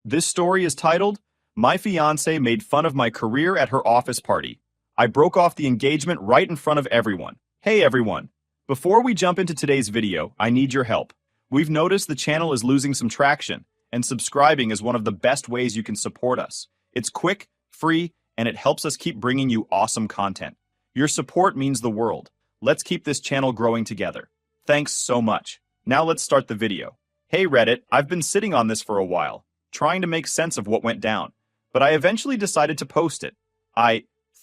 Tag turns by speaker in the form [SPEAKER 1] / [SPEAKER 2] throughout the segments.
[SPEAKER 1] This story is titled, My Fiancée Made Fun of My Career at Her Office Party. I broke off the engagement right in front of everyone. Hey everyone! Before we jump into today's video, I need your help. We've noticed the channel is losing some traction, and subscribing is one of the best ways you can support us. It's quick, free, and it helps us keep bringing you awesome content. Your support means the world. Let's keep this channel growing together. Thanks so much. Now let's start the video. Hey Reddit, I've been sitting on this for a while, trying to make sense of what went down, but I eventually decided to post it.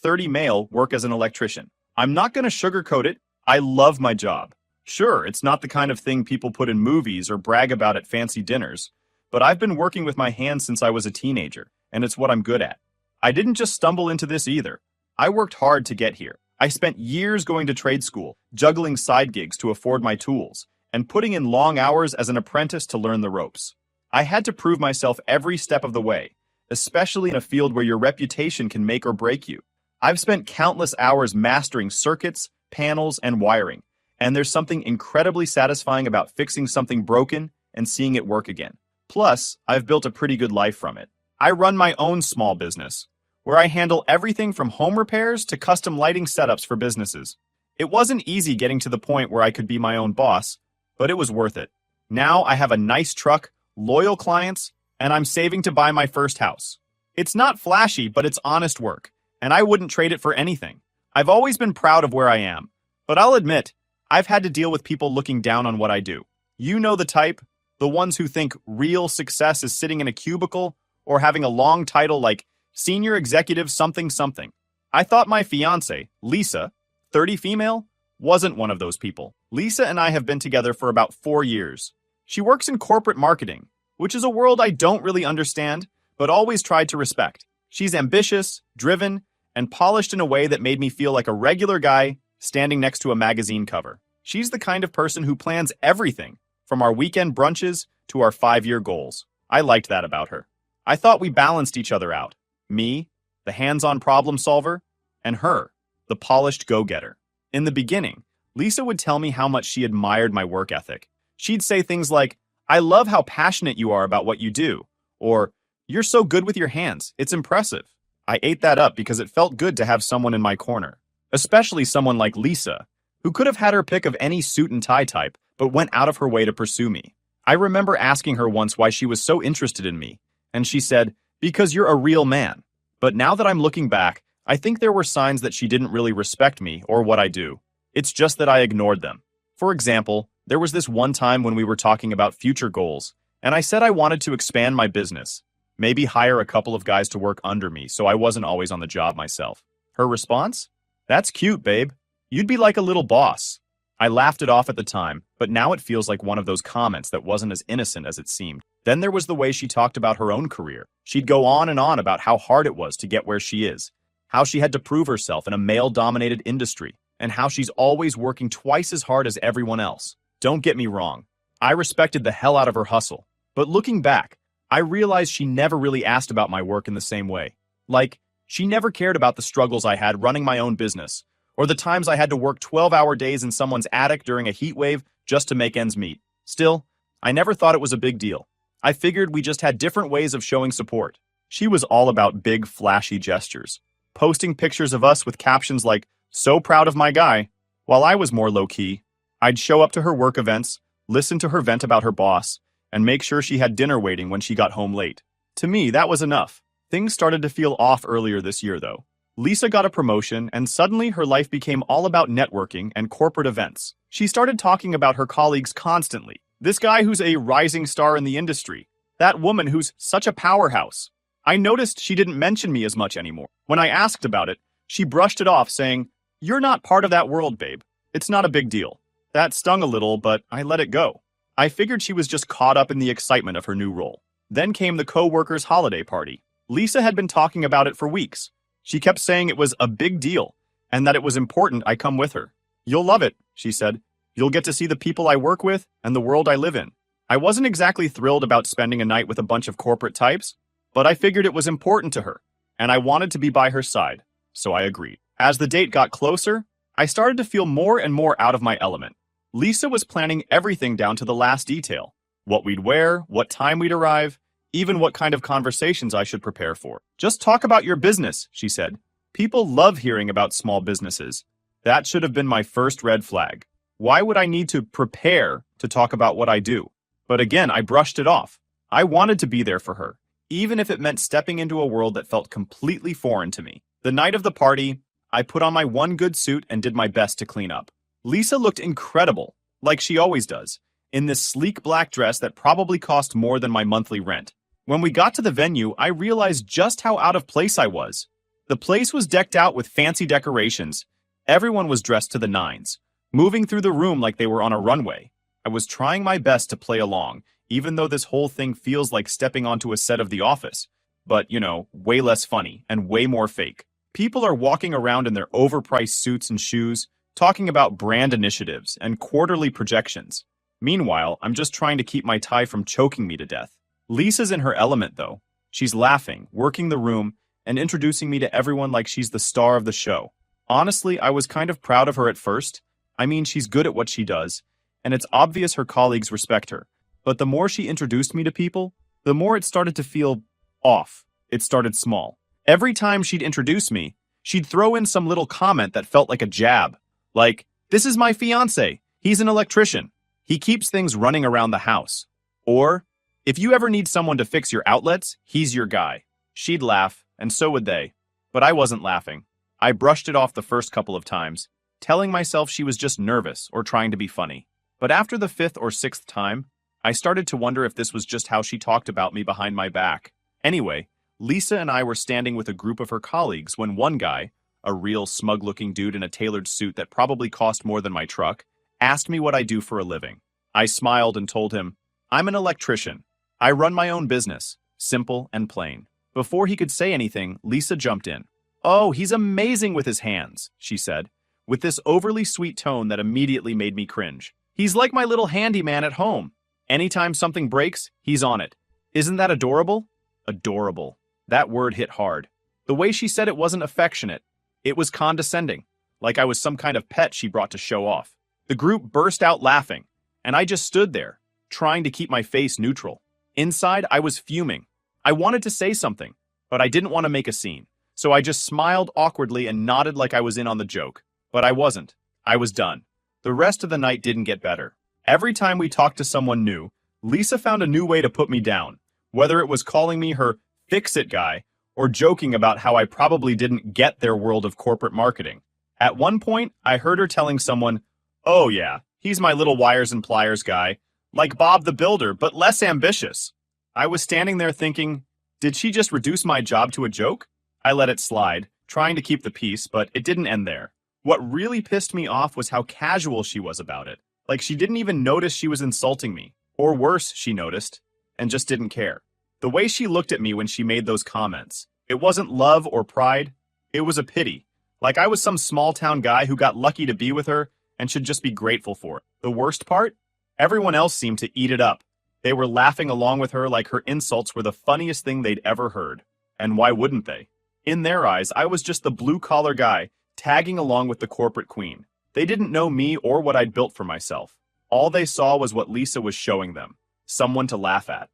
[SPEAKER 1] 30 male, work as an electrician. I'm not gonna sugarcoat it. I love my job. Sure, it's not the kind of thing people put in movies or brag about at fancy dinners, but I've been working with my hands since I was a teenager, and it's what I'm good at. I didn't just stumble into this either. I worked hard to get here. I spent years going to trade school, juggling side gigs to afford my tools, and putting in long hours as an apprentice to learn the ropes. I had to prove myself every step of the way, especially in a field where your reputation can make or break you. I've spent countless hours mastering circuits, panels, and wiring, and there's something incredibly satisfying about fixing something broken and seeing it work again. Plus, I've built a pretty good life from it. I run my own small business, where I handle everything from home repairs to custom lighting setups for businesses. It wasn't easy getting to the point where I could be my own boss, but it was worth it. Now I have a nice truck, loyal clients, and I'm saving to buy my first house. It's not flashy, but it's honest work, and I wouldn't trade it for anything. I've always been proud of where I am, but I'll admit, I've had to deal with people looking down on what I do. You know the type, the ones who think real success is sitting in a cubicle or having a long title like Senior Executive something something. I thought my fiancée, Lisa, 30 female, wasn't one of those people. Lisa and I have been together for about 4 years. She works in corporate marketing, which is a world I don't really understand, but always tried to respect. She's ambitious, driven, and polished in a way that made me feel like a regular guy standing next to a magazine cover. She's the kind of person who plans everything, from our weekend brunches to our 5-year goals. I liked that about her. I thought we balanced each other out. Me, the hands-on problem solver, and her, the polished go-getter. In the beginning, Lisa would tell me how much she admired my work ethic. She'd say things like, "I love how passionate you are about what you do," or, "You're so good with your hands, it's impressive." I ate that up because it felt good to have someone in my corner, especially someone like Lisa, who could have had her pick of any suit and tie type, but went out of her way to pursue me. I remember asking her once why she was so interested in me, and she said, "Because you're a real man." But now that I'm looking back, I think there were signs that she didn't really respect me or what I do. It's just that I ignored them. For example, there was this one time when we were talking about future goals, and I said I wanted to expand my business, maybe hire a couple of guys to work under me so I wasn't always on the job myself. Her response? "That's cute, babe. You'd be like a little boss." I laughed it off at the time, but now it feels like one of those comments that wasn't as innocent as it seemed. Then there was the way she talked about her own career. She'd go on and on about how hard it was to get where she is, how she had to prove herself in a male-dominated industry, and how she's always working twice as hard as everyone else. Don't get me wrong, I respected the hell out of her hustle, but looking back, I realized she never really asked about my work in the same way. Like, she never cared about the struggles I had running my own business, or the times I had to work 12-hour days in someone's attic during a heat wave just to make ends meet. Still, I never thought it was a big deal. I figured we just had different ways of showing support. She was all about big, flashy gestures, posting pictures of us with captions like, "So proud of my guy," while I was more low-key. I'd show up to her work events, listen to her vent about her boss, and make sure she had dinner waiting when she got home late. To me, that was enough. Things started to feel off earlier this year, though. Lisa got a promotion, and suddenly her life became all about networking and corporate events. She started talking about her colleagues constantly. This guy who's a rising star in the industry. That woman who's such a powerhouse. I noticed she didn't mention me as much anymore. When I asked about it, she brushed it off, saying, "You're not part of that world, babe. It's not a big deal." That stung a little, but I let it go. I figured she was just caught up in the excitement of her new role. Then came the co-workers' holiday party. Lisa had been talking about it for weeks. She kept saying it was a big deal, and that it was important I come with her. "You'll love it," she said. "You'll get to see the people I work with and the world I live in." I wasn't exactly thrilled about spending a night with a bunch of corporate types, but I figured it was important to her, and I wanted to be by her side, so I agreed. As the date got closer, I started to feel more and more out of my element. Lisa was planning everything down to the last detail. What we'd wear, what time we'd arrive, even what kind of conversations I should prepare for. Just talk about your business, she said. People love hearing about small businesses. That should have been my first red flag. Why would I need to prepare to talk about what I do? But again, I brushed it off. I wanted to be there for her, even if it meant stepping into a world that felt completely foreign to me. The night of the party, I put on my one good suit and did my best to clean up. Lisa looked incredible, like she always does, in this sleek black dress that probably cost more than my monthly rent. When we got to the venue, I realized just how out of place I was. The place was decked out with fancy decorations. Everyone was dressed to the nines, moving through the room like they were on a runway. I was trying my best to play along, even though this whole thing feels like stepping onto a set of The Office. But, way less funny and way more fake. People are walking around in their overpriced suits and shoes, talking about brand initiatives and quarterly projections. Meanwhile, I'm just trying to keep my tie from choking me to death. Lisa's in her element, though. She's laughing, working the room, and introducing me to everyone like she's the star of the show. Honestly, I was kind of proud of her at first. I mean, she's good at what she does, and it's obvious her colleagues respect her. But the more she introduced me to people, the more it started to feel off. It started small. Every time she'd introduce me, she'd throw in some little comment that felt like a jab. Like, "This is my fiancé. He's an electrician. He keeps things running around the house." Or, "If you ever need someone to fix your outlets, he's your guy." She'd laugh, and so would they. But I wasn't laughing. I brushed it off the first couple of times, telling myself she was just nervous or trying to be funny. But after the fifth or sixth time, I started to wonder if this was just how she talked about me behind my back. Anyway, Lisa and I were standing with a group of her colleagues when one guy, a real smug-looking dude in a tailored suit that probably cost more than my truck, asked me what I do for a living. I smiled and told him, "I'm an electrician. I run my own business." Simple and plain. Before he could say anything, Lisa jumped in. "Oh, he's amazing with his hands," she said, with this overly sweet tone that immediately made me cringe. "He's like my little handyman at home. Anytime something breaks, he's on it. Isn't that adorable?" Adorable. That word hit hard. The way she said it wasn't affectionate. It was condescending, like I was some kind of pet she brought to show off. The group burst out laughing, and I just stood there, trying to keep my face neutral. Inside, I was fuming. I wanted to say something, but I didn't want to make a scene. So I just smiled awkwardly and nodded like I was in on the joke. But I wasn't. I was done. The rest of the night didn't get better. Every time we talked to someone new, Lisa found a new way to put me down, whether it was calling me her fix-it guy or joking about how I probably didn't get their world of corporate marketing. At one point, I heard her telling someone, "Oh yeah, he's my little wires and pliers guy, like Bob the Builder, but less ambitious." I was standing there thinking, did she just reduce my job to a joke? I let it slide, trying to keep the peace, but it didn't end there. What really pissed me off was how casual she was about it. Like she didn't even notice she was insulting me. Or worse, she noticed, and just didn't care. The way she looked at me when she made those comments, it wasn't love or pride, it was a pity. Like I was some small-town guy who got lucky to be with her and should just be grateful for it. The worst part? Everyone else seemed to eat it up. They were laughing along with her like her insults were the funniest thing they'd ever heard. And why wouldn't they? In their eyes, I was just the blue-collar guy tagging along with the corporate queen. They didn't know me or what I'd built for myself. All they saw was what Lisa was showing them, someone to laugh at.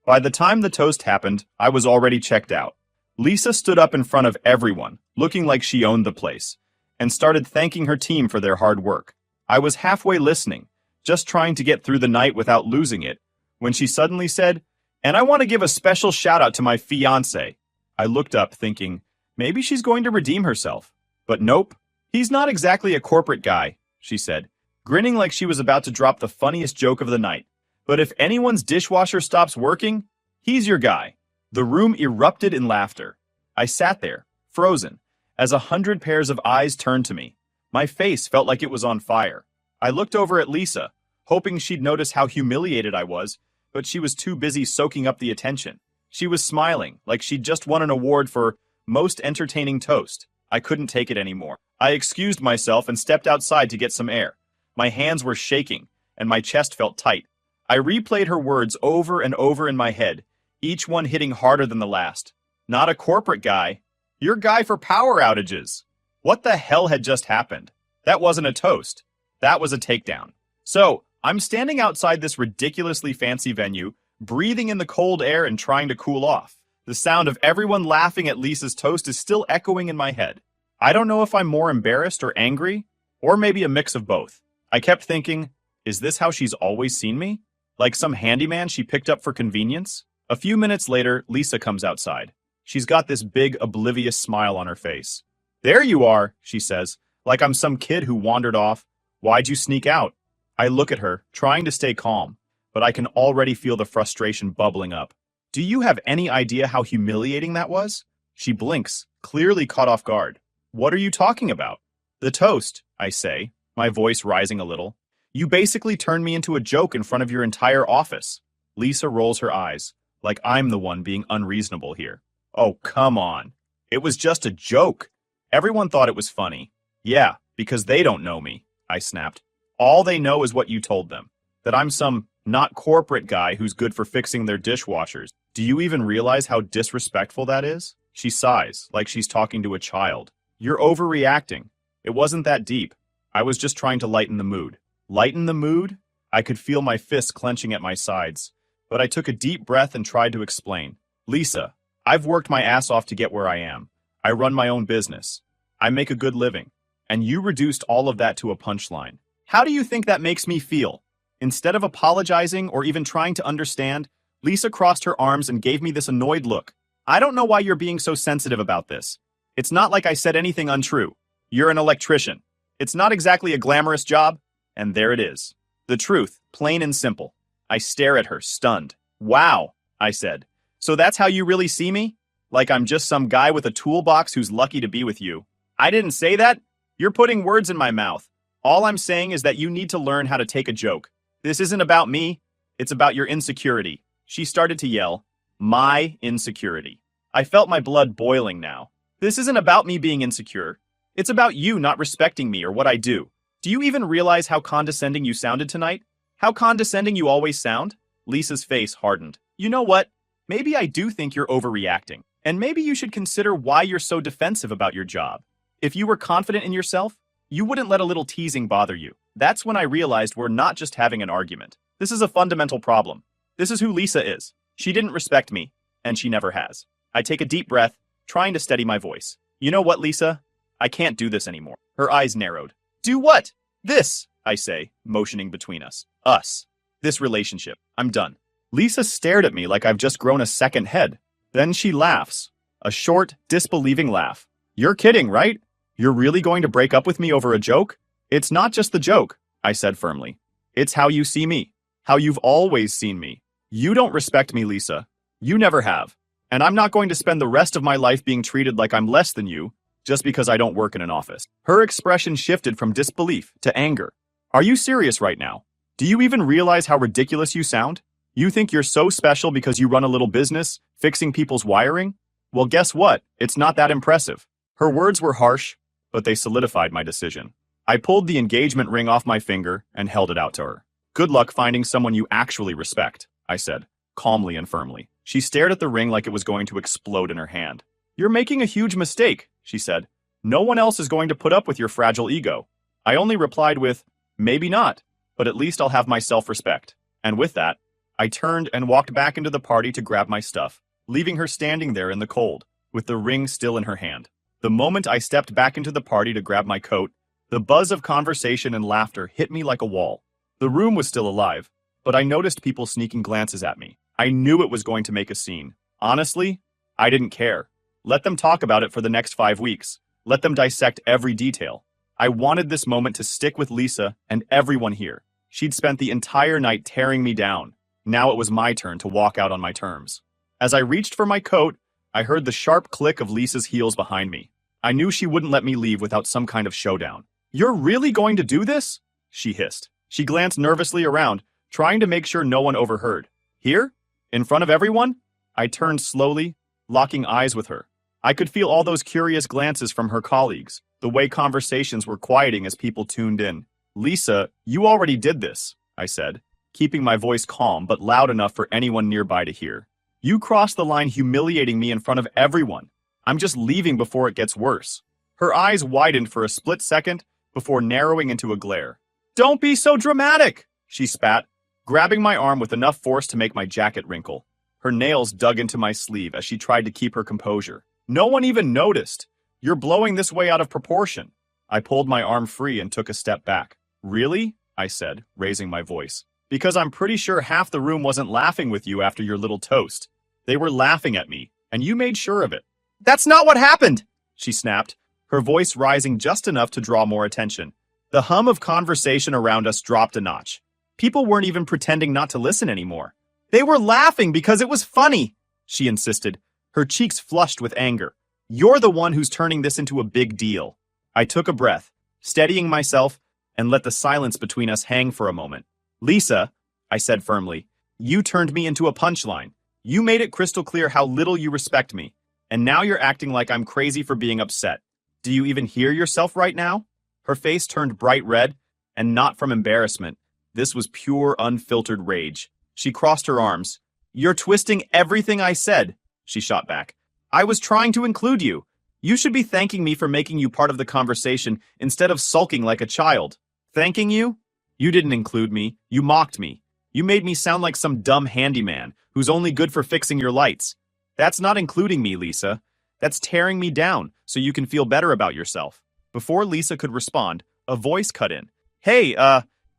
[SPEAKER 1] By the time the toast happened, I was already checked out. Lisa stood up in front of everyone, looking like she owned the place, and started thanking her team for their hard work. I was halfway listening, just trying to get through the night without losing it, when she suddenly said, "And I want to give a special shout out to my fiancé." I looked up thinking, maybe she's going to redeem herself. But nope, he's not exactly a corporate guy, she said, grinning like she was about to drop the funniest joke of the night. But if anyone's dishwasher stops working, he's your guy. The room erupted in laughter. I sat there, frozen, as 100 pairs of eyes turned to me. My face felt like it was on fire. I looked over at Lisa, hoping she'd notice how humiliated I was, but she was too busy soaking up the attention. She was smiling, like she'd just won an award for Most Entertaining Toast. I couldn't take it anymore. I excused myself and stepped outside to get some air. My hands were shaking, and my chest felt tight. I replayed her words over and over in my head, each one hitting harder than the last. Not a corporate guy. Your guy for power outages. What the hell had just happened? That wasn't a toast. That was a takedown. So, I'm standing outside this ridiculously fancy venue, breathing in the cold air and trying to cool off. The sound of everyone laughing at Lisa's toast is still echoing in my head. I don't know if I'm more embarrassed or angry, or maybe a mix of both. I kept thinking, is this how she's always seen me? Like some handyman she picked up for convenience? A few minutes later, Lisa comes outside. She's got this big, oblivious smile on her face. "There you are," she says, like I'm some kid who wandered off. "Why'd you sneak out?" I look at her, trying to stay calm, but I can already feel the frustration bubbling up. "Do you have any idea how humiliating that was?" She blinks, clearly caught off guard. "What are you talking about?" "The toast," I say, my voice rising a little. "You basically turned me into a joke in front of your entire office." Lisa rolls her eyes, like I'm the one being unreasonable here. "Oh, come on. It was just a joke. Everyone thought it was funny." "Yeah, because they don't know me," I snapped. "All they know is what you told them, that I'm some not corporate guy who's good for fixing their dishwashers. Do you even realize how disrespectful that is?" She sighs, like she's talking to a child. "You're overreacting. It wasn't that deep. I was just trying to lighten the mood." Lighten the mood? I could feel my fists clenching at my sides, but I took a deep breath and tried to explain. "Lisa, I've worked my ass off to get where I am. I run my own business. I make a good living. And you reduced all of that to a punchline. How do you think that makes me feel?" Instead of apologizing or even trying to understand, Lisa crossed her arms and gave me this annoyed look. "I don't know why you're being so sensitive about this. It's not like I said anything untrue. You're an electrician. It's not exactly a glamorous job, and there it is. The truth, plain and simple." I stare at her, stunned. "Wow," I said. "So that's how you really see me? Like I'm just some guy with a toolbox who's lucky to be with you." "I didn't say that. You're putting words in my mouth. All I'm saying is that you need to learn how to take a joke. This isn't about me. It's about your insecurity." She started to yell, "My insecurity." I felt my blood boiling now. "This isn't about me being insecure. It's about you not respecting me or what I do. Do you even realize how condescending you sounded tonight? How condescending you always sound?" Lisa's face hardened. "You know what? Maybe I do think you're overreacting. And maybe you should consider why you're so defensive about your job. If you were confident in yourself, you wouldn't let a little teasing bother you." That's when I realized we're not just having an argument. This is a fundamental problem. This is who Lisa is. She didn't respect me, and she never has. I take a deep breath, trying to steady my voice. "You know what, Lisa? I can't do this anymore." Her eyes narrowed. "Do what?" "This," I say, motioning between us. "Us. This relationship. I'm done." Lisa stared at me like I've just grown a second head. Then she laughs. A short, disbelieving laugh. "You're kidding, right? You're really going to break up with me over a joke?" "It's not just the joke," I said firmly. "It's how you see me. How you've always seen me. You don't respect me, Lisa. You never have. And I'm not going to spend the rest of my life being treated like I'm less than you just because I don't work in an office." Her expression shifted from disbelief to anger. "Are you serious right now? Do you even realize how ridiculous you sound? You think you're so special because you run a little business, fixing people's wiring? Well, guess what? It's not that impressive." Her words were harsh, but they solidified my decision. I pulled the engagement ring off my finger and held it out to her. "Good luck finding someone you actually respect," I said, calmly and firmly. She stared at the ring like it was going to explode in her hand. "You're making a huge mistake," she said. "No one else is going to put up with your fragile ego." I only replied with, "Maybe not, but at least I'll have my self-respect." And with that, I turned and walked back into the party to grab my stuff, leaving her standing there in the cold, with the ring still in her hand. The moment I stepped back into the party to grab my coat, the buzz of conversation and laughter hit me like a wall. The room was still alive, but I noticed people sneaking glances at me. I knew it was going to make a scene. Honestly, I didn't care. Let them talk about it for the next 5 weeks. Let them dissect every detail. I wanted this moment to stick with Lisa and everyone here. She'd spent the entire night tearing me down. Now it was my turn to walk out on my terms. As I reached for my coat, I heard the sharp click of Lisa's heels behind me. I knew she wouldn't let me leave without some kind of showdown. "You're really going to do this?" she hissed. She glanced nervously around, trying to make sure no one overheard. "Here? In front of everyone?" I turned slowly, locking eyes with her. I could feel all those curious glances from her colleagues, the way conversations were quieting as people tuned in. "Lisa, you already did this," I said, keeping my voice calm but loud enough for anyone nearby to hear. "You crossed the line humiliating me in front of everyone. I'm just leaving before it gets worse." Her eyes widened for a split second before narrowing into a glare. "Don't be so dramatic," she spat. grabbing my arm with enough force to make my jacket wrinkle. Her nails dug into my sleeve as she tried to keep her composure. No one even noticed. You're blowing this way out of proportion. I pulled my arm free and took a step back. Really? I said, raising my voice. Because I'm pretty sure half the room wasn't laughing with you after your little toast. They were laughing at me, and you made sure of it. That's not what happened, she snapped, her voice rising just enough to draw more attention. The hum of conversation around us dropped a notch. People weren't even pretending not to listen anymore. They were laughing because it was funny, she insisted, her cheeks flushed with anger. You're the one who's turning this into a big deal. I took a breath, steadying myself, and let the silence between us hang for a moment. Lisa, I said firmly, you turned me into a punchline. You made it crystal clear how little you respect me, and now you're acting like I'm crazy for being upset. Do you even hear yourself right now? Her face turned bright red, and not from embarrassment. This was pure, unfiltered rage. She crossed her arms. You're twisting everything I said, she shot back. I was trying to include you. You should be thanking me for making you part of the conversation instead of sulking like a child. Thanking you? You didn't include me. You mocked me. You made me sound like some dumb handyman who's only good for fixing your lights. That's not including me, Lisa. That's tearing me down so you can feel better about yourself. Before Lisa could respond, a voice cut in. Hey,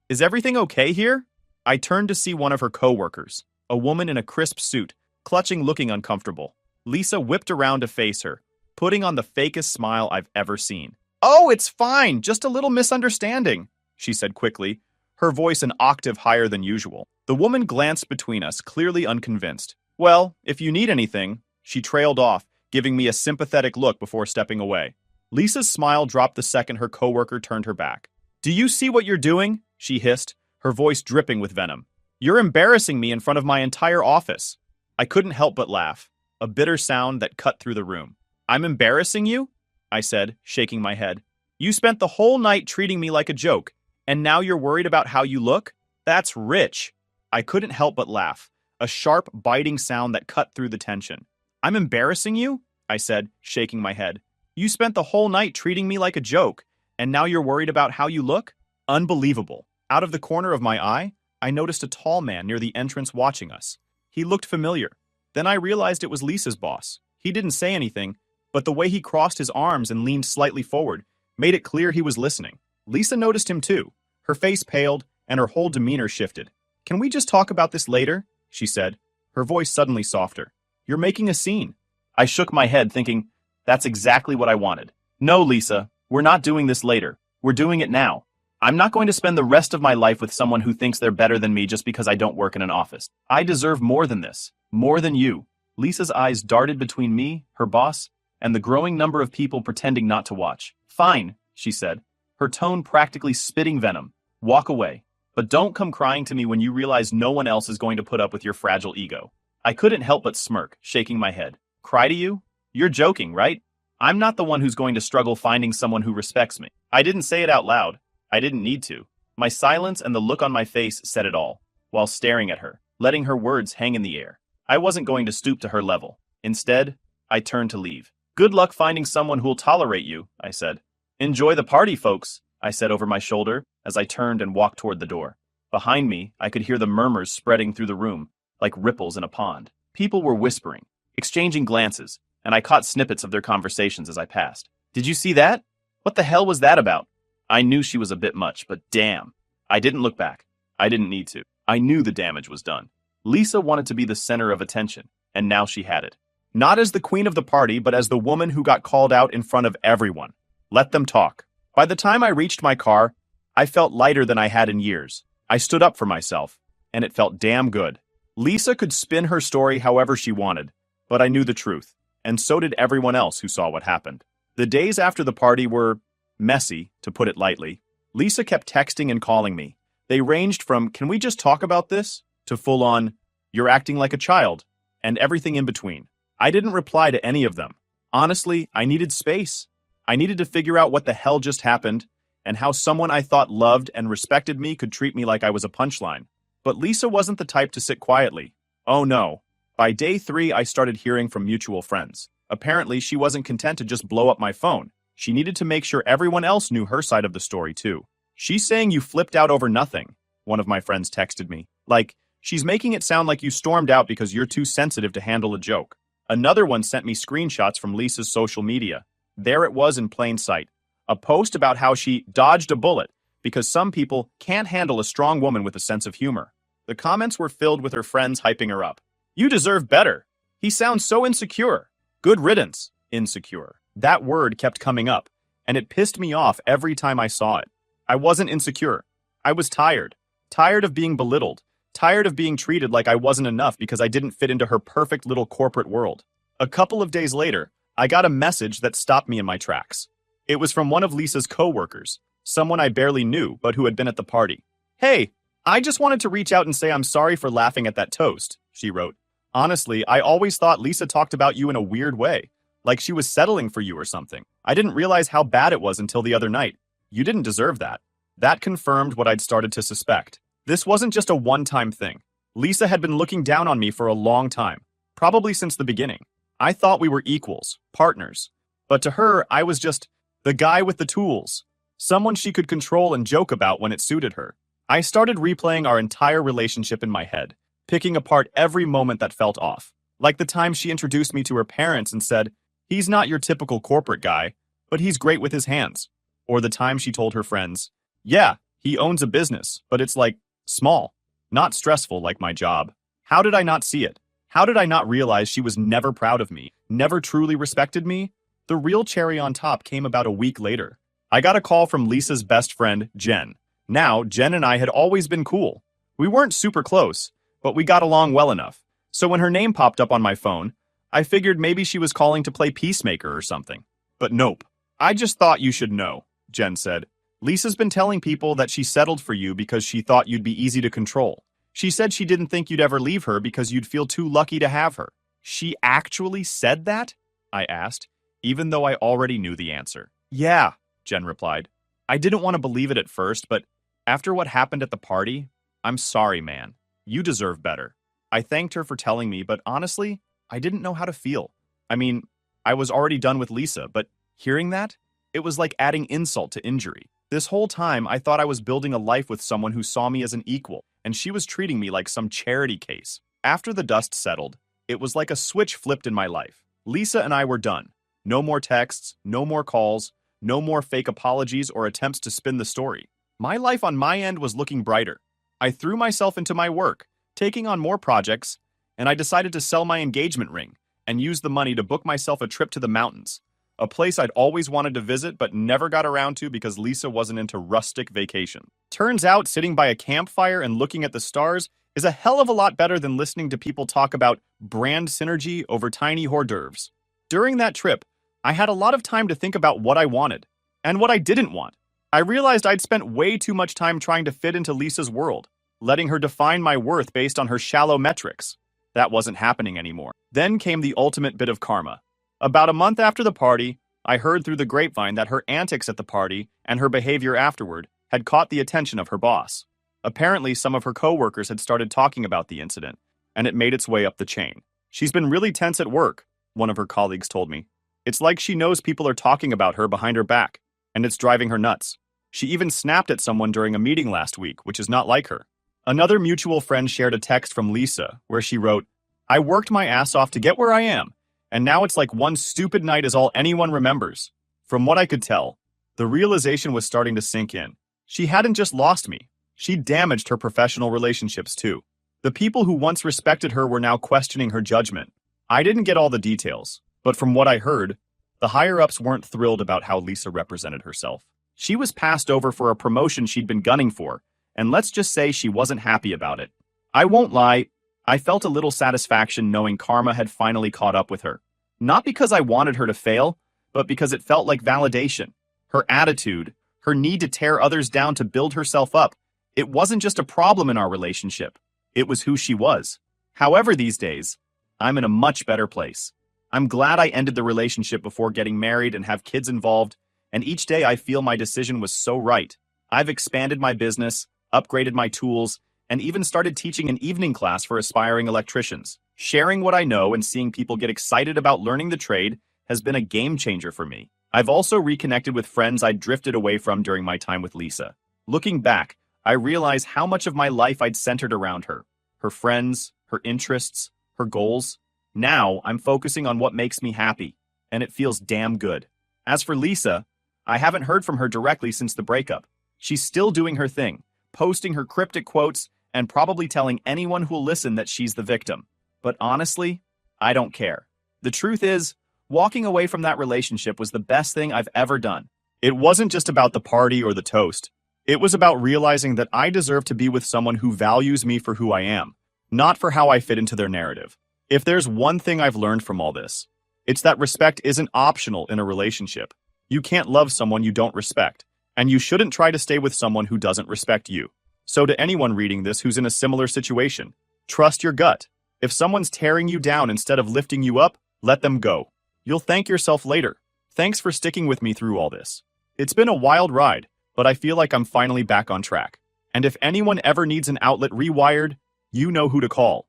[SPEAKER 1] is everything okay here? I turned to see one of her co-workers, a woman in a crisp suit, clutching, looking uncomfortable. Lisa whipped around to face her, putting on the fakest smile I've ever seen. Oh, it's fine, just a little misunderstanding, she said quickly, her voice an octave higher than usual. The woman glanced between us, clearly unconvinced. Well, if you need anything, she trailed off, giving me a sympathetic look before stepping away. Lisa's smile dropped the second her coworker turned her back. Do you see what you're doing? She hissed, her voice dripping with venom. You're embarrassing me in front of my entire office. I couldn't help but laugh, a bitter sound that cut through the room. I'm embarrassing you? I said, shaking my head. You spent the whole night treating me like a joke, and now you're worried about how you look? That's rich. I couldn't help but laugh, a sharp, biting sound that cut through the tension. I'm embarrassing you? I said, shaking my head. You spent the whole night treating me like a joke, and now you're worried about how you look? Unbelievable. Out of the corner of my eye, I noticed a tall man near the entrance watching us. He looked familiar. Then I realized it was Lisa's boss. He didn't say anything, but the way he crossed his arms and leaned slightly forward made it clear he was listening. Lisa noticed him too. Her face paled, and her whole demeanor shifted. Can we just talk about this later? She said, her voice suddenly softer. You're making a scene. I shook my head, thinking, that's exactly what I wanted. No, Lisa, we're not doing this later. We're doing it now. I'm not going to spend the rest of my life with someone who thinks they're better than me just because I don't work in an office. I deserve more than this. More than you. Lisa's eyes darted between me, her boss, and the growing number of people pretending not to watch. Fine, she said, her tone practically spitting venom. Walk away. But don't come crying to me when you realize no one else is going to put up with your fragile ego. I couldn't help but smirk, shaking my head. Cry to you? You're joking, right? I'm not the one who's going to struggle finding someone who respects me. I didn't say it out loud. I didn't need to. My silence and the look on my face said it all, while staring at her, letting her words hang in the air. I wasn't going to stoop to her level. Instead, I turned to leave. Good luck finding someone who'll tolerate you, I said. Enjoy the party, folks, I said over my shoulder as I turned and walked toward the door. Behind me, I could hear the murmurs spreading through the room, like ripples in a pond. People were whispering, exchanging glances, and I caught snippets of their conversations as I passed. Did you see that? What the hell was that about? I knew she was a bit much, but damn. I didn't look back. I didn't need to. I knew the damage was done. Lisa wanted to be the center of attention, and now she had it. Not as the queen of the party, but as the woman who got called out in front of everyone. Let them talk. By the time I reached my car, I felt lighter than I had in years. I stood up for myself, and it felt damn good. Lisa could spin her story however she wanted, but I knew the truth, and so did everyone else who saw what happened. The days after the party were messy, to put it lightly. Lisa kept texting and calling me. They ranged from, can we just talk about this, to full-on, you're acting like a child, and everything in between. I didn't reply to any of them. Honestly, I needed space. I needed to figure out what the hell just happened, and how someone I thought loved and respected me could treat me like I was a punchline. But Lisa wasn't the type to sit quietly. Oh no. By day 3, I started hearing from mutual friends. Apparently, she wasn't content to just blow up my phone. She needed to make sure everyone else knew her side of the story too. She's saying you flipped out over nothing, one of my friends texted me. Like, she's making it sound like you stormed out because you're too sensitive to handle a joke. Another one sent me screenshots from Lisa's social media. There it was in plain sight. A post about how she dodged a bullet because some people can't handle a strong woman with a sense of humor. The comments were filled with her friends hyping her up. You deserve better. He sounds so insecure. Good riddance. Insecure. That word kept coming up, and it pissed me off every time I saw it. I wasn't insecure. I was tired. Tired of being belittled. Tired of being treated like I wasn't enough because I didn't fit into her perfect little corporate world. A couple of days later, I got a message that stopped me in my tracks. It was from one of Lisa's co-workers, someone I barely knew but who had been at the party. Hey, I just wanted to reach out and say I'm sorry for laughing at that toast, she wrote. Honestly, I always thought Lisa talked about you in a weird way, like she was settling for you or something. I didn't realize how bad it was until the other night. You didn't deserve that. That confirmed what I'd started to suspect. This wasn't just a one-time thing. Lisa had been looking down on me for a long time, probably since the beginning. I thought we were equals, partners. But to her, I was just the guy with the tools, someone she could control and joke about when it suited her. I started replaying our entire relationship in my head, picking apart every moment that felt off. Like the time she introduced me to her parents and said, he's not your typical corporate guy, but he's great with his hands. Or the time she told her friends, yeah, he owns a business, but it's like, small, not stressful like my job. How did I not see it? How did I not realize she was never proud of me, never truly respected me? The real cherry on top came about a week later. I got a call from Lisa's best friend, Jen. Now, Jen and I had always been cool. We weren't super close, but we got along well enough. So when her name popped up on my phone, I figured maybe she was calling to play peacemaker or something. But nope. I just thought you should know, Jen said. Lisa's been telling people that she settled for you because she thought you'd be easy to control. She said she didn't think you'd ever leave her because you'd feel too lucky to have her. She actually said that? I asked, even though I already knew the answer. Yeah, Jen replied. I didn't want to believe it at first, but after what happened at the party, I'm sorry, man. You deserve better. I thanked her for telling me, but honestly, I didn't know how to feel. I mean, I was already done with Lisa, but hearing that, it was like adding insult to injury. This whole time, I thought I was building a life with someone who saw me as an equal, and she was treating me like some charity case. After the dust settled, it was like a switch flipped in my life. Lisa and I were done. No more texts, no more calls, no more fake apologies or attempts to spin the story. My life on my end was looking brighter. I threw myself into my work, taking on more projects, and I decided to sell my engagement ring and use the money to book myself a trip to the mountains, a place I'd always wanted to visit but never got around to because Lisa wasn't into rustic vacation. Turns out sitting by a campfire and looking at the stars is a hell of a lot better than listening to people talk about brand synergy over tiny hors d'oeuvres. During that trip, I had a lot of time to think about what I wanted and what I didn't want. I realized I'd spent way too much time trying to fit into Lisa's world, letting her define my worth based on her shallow metrics. That wasn't happening anymore. Then came the ultimate bit of karma. About a month after the party, I heard through the grapevine that her antics at the party and her behavior afterward had caught the attention of her boss. Apparently, some of her coworkers had started talking about the incident, and it made its way up the chain. She's been really tense at work, one of her colleagues told me. It's like she knows people are talking about her behind her back, and it's driving her nuts. She even snapped at someone during a meeting last week, which is not like her. Another mutual friend shared a text from Lisa where she wrote, I worked my ass off to get where I am, and now it's like one stupid night is all anyone remembers. From what I could tell, the realization was starting to sink in. She hadn't just lost me, she damaged her professional relationships too. The people who once respected her were now questioning her judgment. I didn't get all the details, but from what I heard, the higher-ups weren't thrilled about how Lisa represented herself. She was passed over for a promotion she'd been gunning for, and let's just say she wasn't happy about it. I won't lie, I felt a little satisfaction knowing karma had finally caught up with her. Not because I wanted her to fail, but because it felt like validation. Her attitude, her need to tear others down to build herself up, it wasn't just a problem in our relationship. It was who she was. However, these days, I'm in a much better place. I'm glad I ended the relationship before getting married and have kids involved, and each day I feel my decision was so right. I've expanded my business, upgraded my tools, and even started teaching an evening class for aspiring electricians. Sharing what I know and seeing people get excited about learning the trade has been a game changer for me. I've also reconnected with friends I'd drifted away from during my time with Lisa. Looking back, I realize how much of my life I'd centered around her. Her friends, her interests, her goals. Now, I'm focusing on what makes me happy, and it feels damn good. As for Lisa, I haven't heard from her directly since the breakup. She's still doing her thing, posting her cryptic quotes, and probably telling anyone who'll listen that she's the victim. But honestly, I don't care. The truth is, walking away from that relationship was the best thing I've ever done. It wasn't just about the party or the toast. It was about realizing that I deserve to be with someone who values me for who I am, not for how I fit into their narrative. If there's one thing I've learned from all this, it's that respect isn't optional in a relationship. You can't love someone you don't respect, and you shouldn't try to stay with someone who doesn't respect you. So to anyone reading this who's in a similar situation, trust your gut. If someone's tearing you down instead of lifting you up, let them go. You'll thank yourself later. Thanks for sticking with me through all this. It's been a wild ride, but I feel like I'm finally back on track. And if anyone ever needs an outlet rewired, you know who to call.